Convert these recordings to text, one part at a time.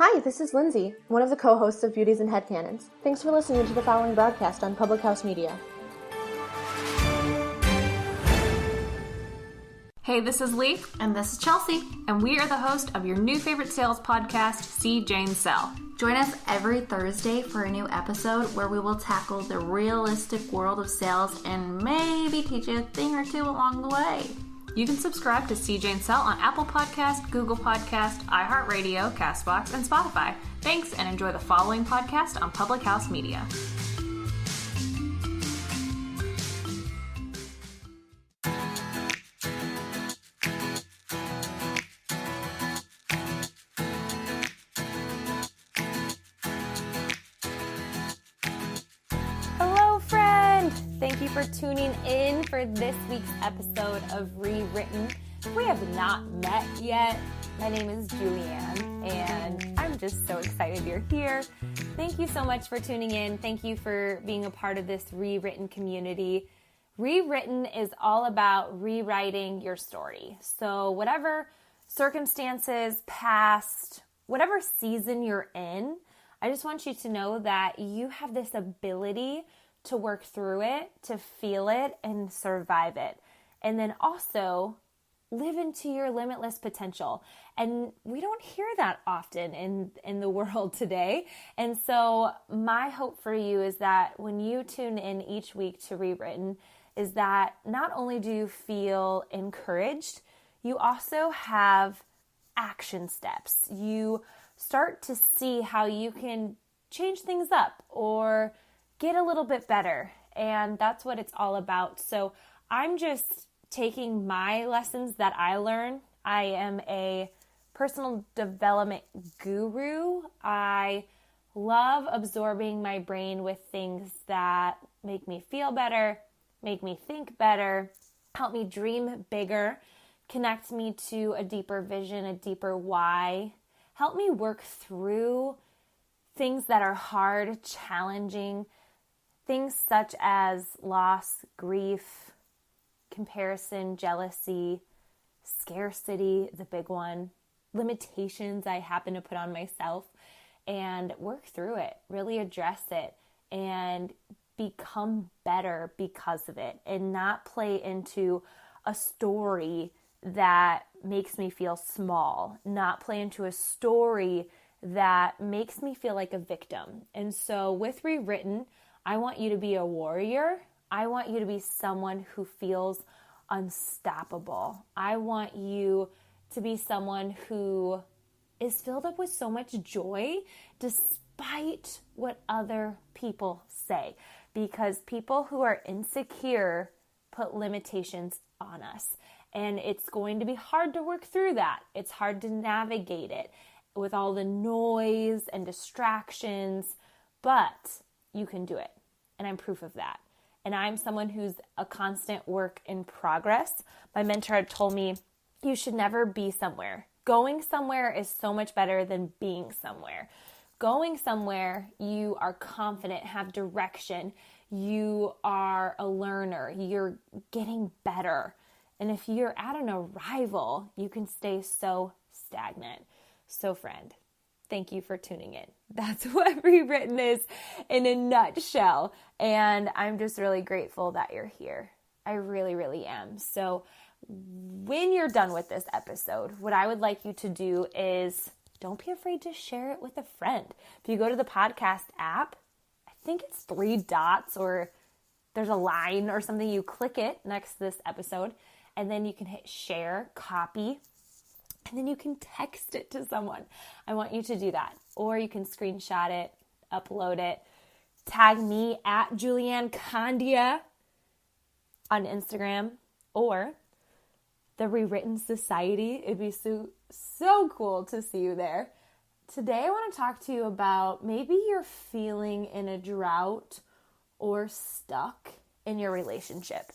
Hi, this is Lindsay, one of the co-hosts of Beauties and Headcanons. Thanks for listening to the following broadcast on Public House Media. Hey, this is Lee. And this is Chelsea. And we are the host of your new favorite sales podcast, See Jane Sell. Join us every Thursday for a new episode where we will tackle the realistic world of sales and maybe teach you a thing or two along the way. You can subscribe to See Jane Sell on Apple Podcast, Google Podcast, iHeartRadio, CastBox, and Spotify. Thanks, and enjoy the following podcast on Public House Media. Thank you for tuning in for this week's episode of Rewritten. If we have not met yet, my name is Julianne, and I'm just so excited you're here. Thank you so much for tuning in. Thank you for being a part of this Rewritten community. Rewritten is all about rewriting your story. So whatever circumstances, past, whatever season you're in, I just want you to know that you have this ability to work through it, to feel it, and survive it. And then also live into your limitless potential. And we don't hear that often in the world today. And so my hope for you is that when you tune in each week to Rewritten, is that not only do you feel encouraged, you also have action steps. You start to see how you can change things up or get a little bit better, and that's what it's all about. So I'm just taking my lessons that I learn. I am a personal development guru. I love absorbing my brain with things that make me feel better, make me think better, help me dream bigger, connect me to a deeper vision, a deeper why, help me work through things that are hard, challenging, things such as loss, grief, comparison, jealousy, scarcity is a big one, limitations I happen to put on myself, and work through it, really address it, and become better because of it, and not play into a story that makes me feel small, not play into a story that makes me feel like a victim. And so with Rewritten, I want you to be a warrior. I want you to be someone who feels unstoppable. I want you to be someone who is filled up with so much joy despite what other people say. Because people who are insecure put limitations on us. And it's going to be hard to work through that. It's hard to navigate it with all the noise and distractions, but you can do it. And I'm proof of that. And I'm someone who's a constant work in progress. My mentor had told me, you should never be somewhere. Going somewhere is so much better than being somewhere. Going somewhere, you are confident, have direction. You are a learner. You're getting better. And if you're at an arrival, you can stay so stagnant. So friend, thank you for tuning in. That's what Rewritten is in a nutshell. And I'm just really grateful that you're here. I really, really am. So when you're done with this episode, what I would like you to do is don't be afraid to share it with a friend. If you go to the podcast app, I think it's 3 dots or there's a line or something. You click it next to this episode and then you can hit share, copy, and then you can text it to someone. I want you to do that. Or you can screenshot it, upload it, tag me at Julianne Condia on Instagram or the Rewritten Society. It'd be so cool to see you there. Today I want to talk to you about maybe you're feeling in a drought or stuck in your relationship.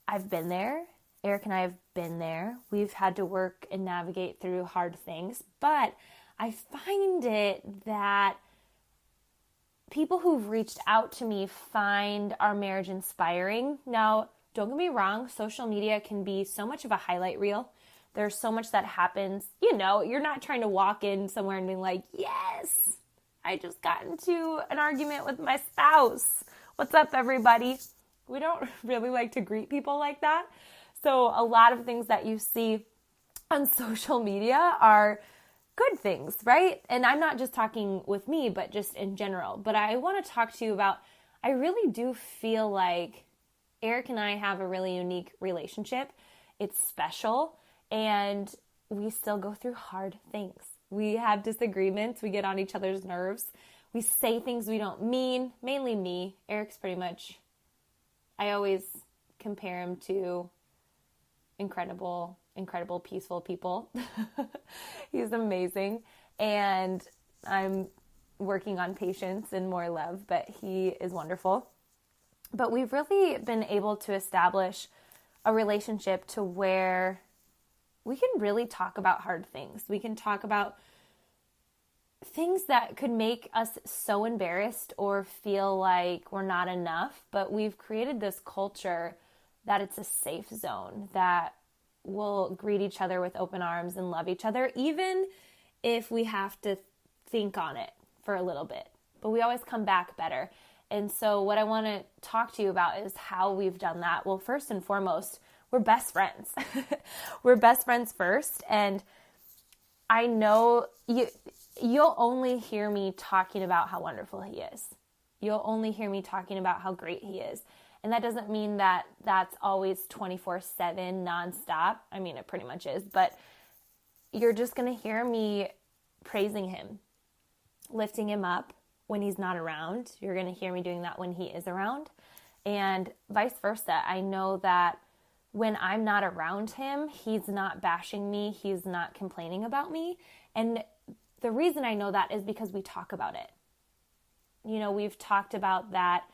I've been there. Eric and I have been there. We've had to work and navigate through hard things, but I find it that people who've reached out to me find our marriage inspiring. Now, don't get me wrong, social media can be so much of a highlight reel. There's so much that happens. You know, you're not trying to walk in somewhere and be like, yes, I just got into an argument with my spouse. What's up, everybody? We don't really like to greet people like that. So a lot of things that you see on social media are good things, right? And I'm not just talking with me, but just in general. But I want to talk to you about, I really do feel like Eric and I have a really unique relationship. It's special, and we still go through hard things. We have disagreements. We get on each other's nerves. We say things we don't mean, mainly me. Eric's pretty much, I always compare him to incredible, peaceful people. He's amazing. And I'm working on patience and more love, but he is wonderful. But we've really been able to establish a relationship to where we can really talk about hard things. We can talk about things that could make us so embarrassed or feel like we're not enough, but we've created this culture that it's a safe zone, that we'll greet each other with open arms and love each other, even if we have to think on it for a little bit. But we always come back better. And so what I want to talk to you about is how we've done that. Well, first and foremost, we're best friends. We're best friends first. And I know you'll only hear me talking about how wonderful he is. You'll only hear me talking about how great he is. And that doesn't mean that that's always 24/7 nonstop. I mean, it pretty much is. But you're just going to hear me praising him, lifting him up when he's not around. You're going to hear me doing that when he is around. And vice versa. I know that when I'm not around him, he's not bashing me. He's not complaining about me. And the reason I know that is because we talk about it. You know, we've talked about that.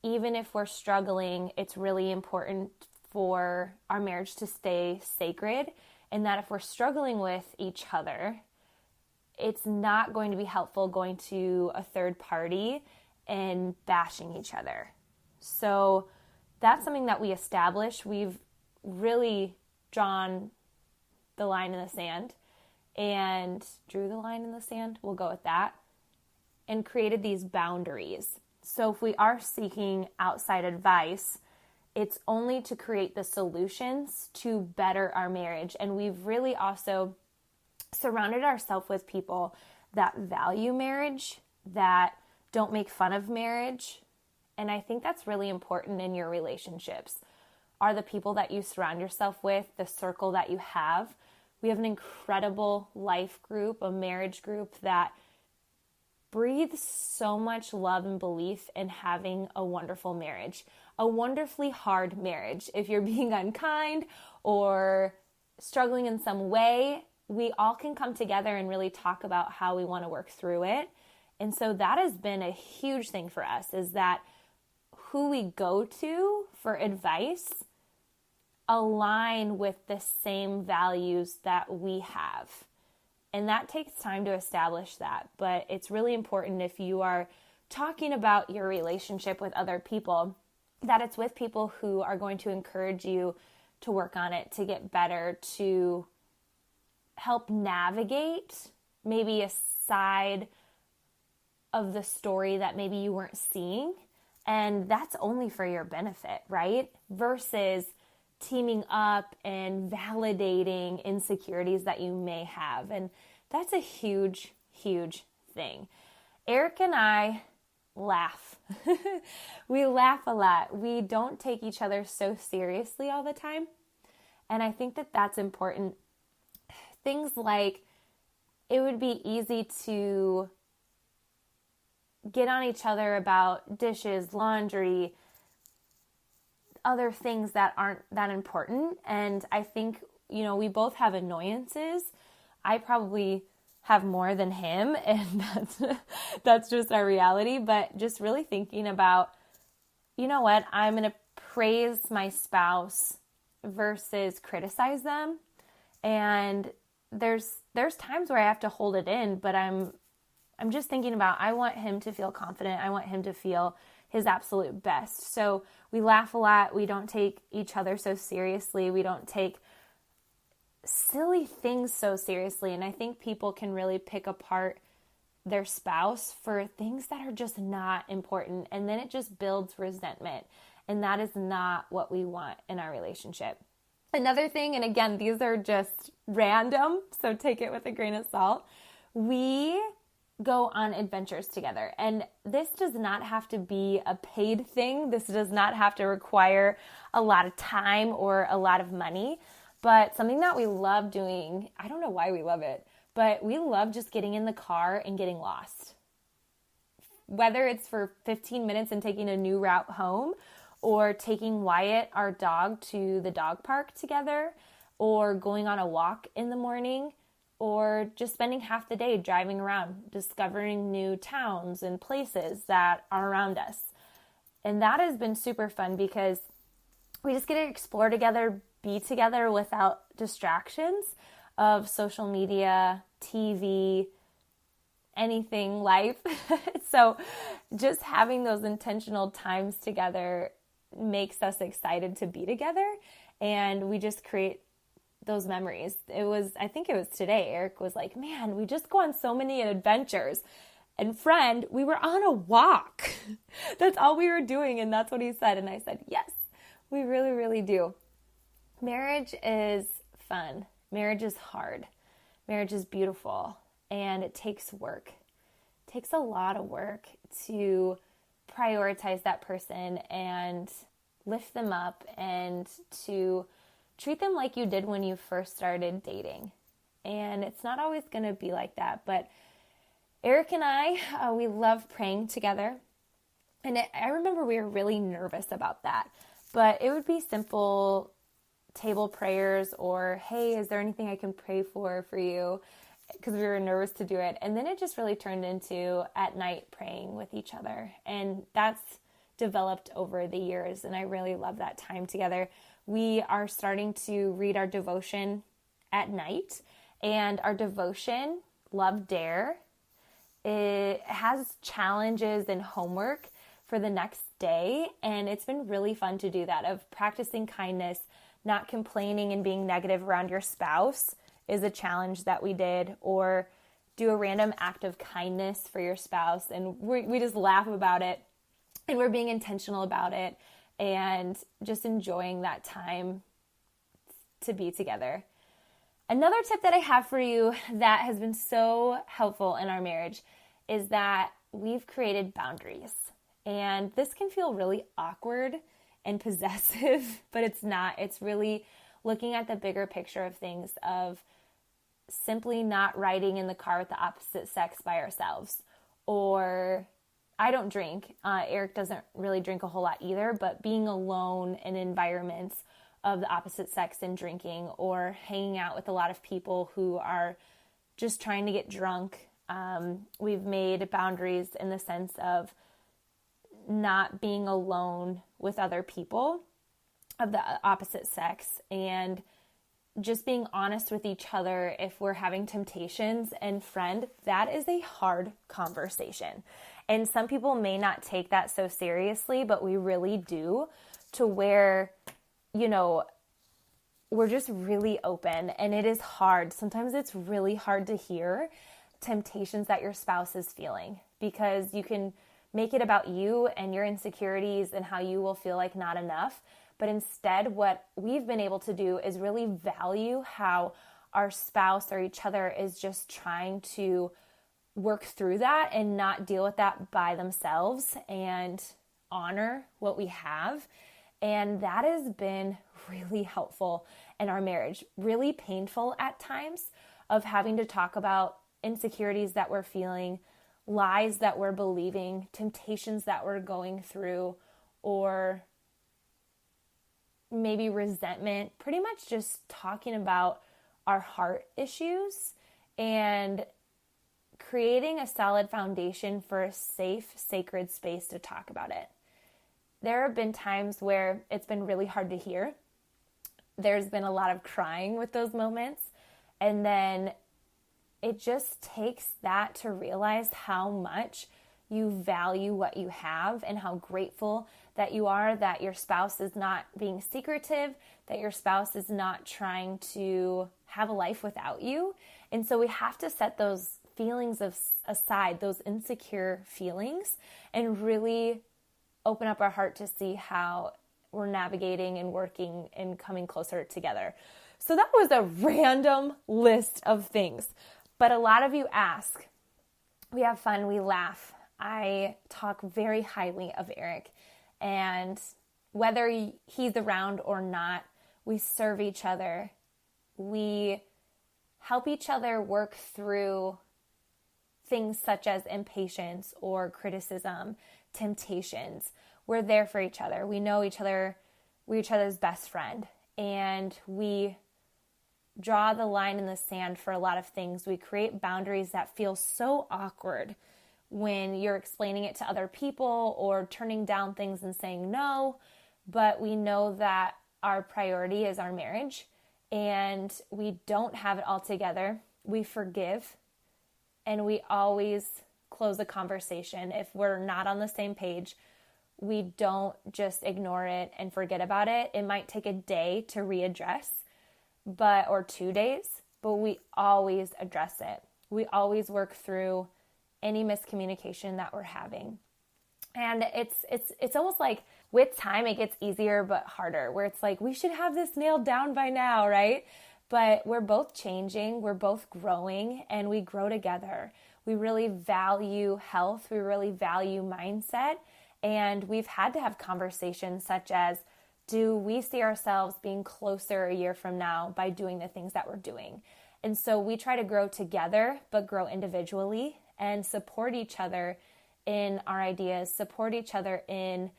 Even if we're struggling, it's really important for our marriage to stay sacred, and that if we're struggling with each other, it's not going to be helpful going to a third party and bashing each other. So that's something that we establish. We've really drawn the line in the sand and drew the line in the sand. We'll go with that. And created these boundaries. So if we are seeking outside advice, it's only to create the solutions to better our marriage. And we've really also surrounded ourselves with people that value marriage, that don't make fun of marriage. And I think that's really important in your relationships, are the people that you surround yourself with, the circle that you have. We have an incredible life group, a marriage group that breathes so much love and belief in having a wonderful marriage, a wonderfully hard marriage. If you're being unkind or struggling in some way, we all can come together and really talk about how we want to work through it. And so that has been a huge thing for us, is that who we go to for advice align with the same values that we have. And that takes time to establish that, but it's really important if you are talking about your relationship with other people, that it's with people who are going to encourage you to work on it, to get better, to help navigate maybe a side of the story that maybe you weren't seeing. And that's only for your benefit, right? Versus teaming up and validating insecurities that you may have. And that's a huge, huge thing. Eric and I laugh. We laugh a lot. We don't take each other so seriously all the time. And I think that that's important. Things like, it would be easy to get on each other about dishes, laundry, other things that aren't that important. And I think, you know, we both have annoyances. I probably have more than him, and that's just our reality. But just really thinking about, you know what, I'm going to praise my spouse versus criticize them. And there's times where I have to hold it in, but I'm just thinking about, I want him to feel confident. I want him to feel his absolute best. So we laugh a lot. We don't take each other so seriously. We don't take silly things so seriously. And I think people can really pick apart their spouse for things that are just not important. And then it just builds resentment. And that is not what we want in our relationship. Another thing, and again, these are just random, so take it with a grain of salt. We go on adventures together. And this does not have to be a paid thing. This does not have to require a lot of time or a lot of money. But something that we love doing, I don't know why we love it, but we love just getting in the car and getting lost. Whether it's for 15 minutes and taking a new route home, or taking Wyatt, our dog, to the dog park together, or going on a walk in the morning, or just spending half the day driving around, discovering new towns and places that are around us. And that has been super fun because we just get to explore together, be together without distractions of social media, TV, anything, life. So just having those intentional times together makes us excited to be together, and we just create those memories. I think it was today, Eric was like, man, we just go on so many adventures. And friend, we were on a walk. That's all we were doing, and that's what he said. And I said, yes, we really, really do. Marriage is fun. Marriage is hard. Marriage is beautiful, and it takes work. It takes a lot of work to prioritize that person and lift them up and to treat them like you did when you first started dating. And it's not always going to be like that. But Eric and I, we love praying together. And I remember we were really nervous about that. But it would be simple table prayers or, hey, is there anything I can pray for you? Because we were nervous to do it. And then it just really turned into at night praying with each other. And that's developed over the years. And I really love that time together. We are starting to read our devotion at night. And our devotion, Love Dare, it has challenges and homework for the next day. And it's been really fun to do that, of practicing kindness, not complaining and being negative around your spouse is a challenge that we did, or do a random act of kindness for your spouse. And we just laugh about it, and we're being intentional about it, and just enjoying that time to be together. Another tip that I have for you that has been so helpful in our marriage is that we've created boundaries. And this can feel really awkward and possessive, but it's not. It's really looking at the bigger picture of things, of simply not riding in the car with the opposite sex by ourselves. Or I don't drink. Eric doesn't really drink a whole lot either, but being alone in environments of the opposite sex and drinking, or hanging out with a lot of people who are just trying to get drunk. We've made boundaries in the sense of not being alone with other people of the opposite sex, and just being honest with each other if we're having temptations. And friend, that is a hard conversation. And some people may not take that so seriously, but we really do, to where, we're just really open, and it is hard. Sometimes it's really hard to hear temptations that your spouse is feeling, because you can make it about you and your insecurities and how you will feel like not enough. But instead, what we've been able to do is really value how our spouse or each other is just trying to work through that and not deal with that by themselves, and honor what we have. And that has been really helpful in our marriage. Really painful at times, of having to talk about insecurities that we're feeling, lies that we're believing, temptations that we're going through, or maybe resentment. Pretty much just talking about our heart issues and creating a solid foundation for a safe, sacred space to talk about it. There have been times where it's been really hard to hear. There's been a lot of crying with those moments. And then it just takes that to realize how much you value what you have and how grateful that you are that your spouse is not being secretive, that your spouse is not trying to have a life without you. And so we have to set those feelings aside, those insecure feelings, and really open up our heart to see how we're navigating and working and coming closer together. So that was a random list of things. But a lot of you ask, we have fun, we laugh. I talk very highly of Eric. And whether he's around or not, we serve each other. We help each other work through things such as impatience or criticism, temptations. We're there for each other. We know each other. We're each other's best friend. And we draw the line in the sand for a lot of things. We create boundaries that feel so awkward when you're explaining it to other people or turning down things and saying no. But we know that our priority is our marriage and we don't have it all together. We forgive and we always close a conversation. If we're not on the same page, we don't just ignore it and forget about it. It might take a day to readdress, or 2 days, but we always address it. We always work through any miscommunication that we're having. And it's almost like with time, it gets easier but harder, where it's like, we should have this nailed down by now, right? But we're both changing, we're both growing, and we grow together. We really value health, we really value mindset, and we've had to have conversations such as, do we see ourselves being closer a year from now by doing the things that we're doing? And so we try to grow together, but grow individually and support each other in our ideas, support each other in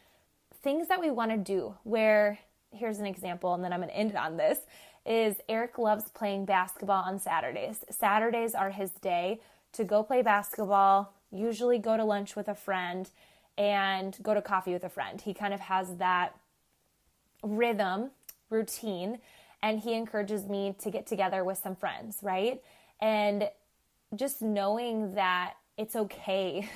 things that we want to do. Where, here's an example, and then I'm going to end it on this, is Eric loves playing basketball on Saturdays. Saturdays are his day to go play basketball, usually go to lunch with a friend, and go to coffee with a friend. He kind of has that routine, and he encourages me to get together with some friends, right? And just knowing that it's okay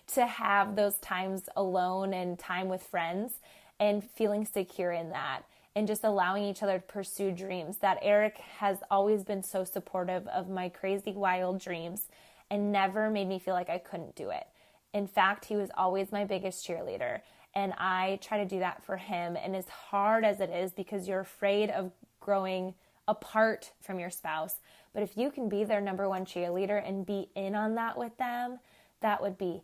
to have those times alone and time with friends and feeling secure in that and just allowing each other to pursue dreams. That Eric has always been so supportive of my crazy, wild dreams and never made me feel like I couldn't do it. In fact, he was always my biggest cheerleader. And I try to do that for him. And as hard as it is, because you're afraid of growing apart from your spouse, but if you can be their number one cheerleader and be in on that with them, that would be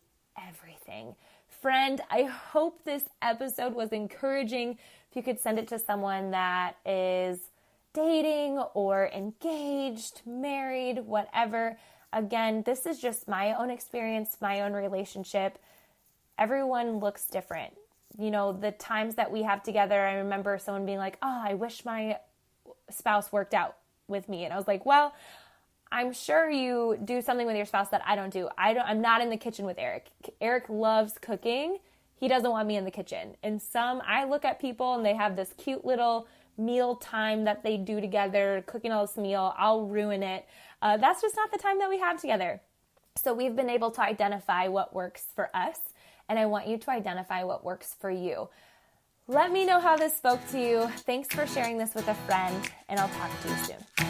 everything. Friend, I hope this episode was encouraging. If you could send it to someone that is dating or engaged, married, whatever. Again, this is just my own experience, my own relationship. Everyone looks different. You know, the times that we have together, I remember someone being like, oh, I wish my spouse worked out with me. And I was like, well, I'm sure you do something with your spouse that I don't do. I'm not in the kitchen with Eric. Eric loves cooking. He doesn't want me in the kitchen. And I look at people and they have this cute little meal time that they do together, cooking all this meal. I'll ruin it. That's just not the time that we have together. So we've been able to identify what works for us. And I want you to identify what works for you. Let me know how this spoke to you. Thanks for sharing this with a friend, and I'll talk to you soon.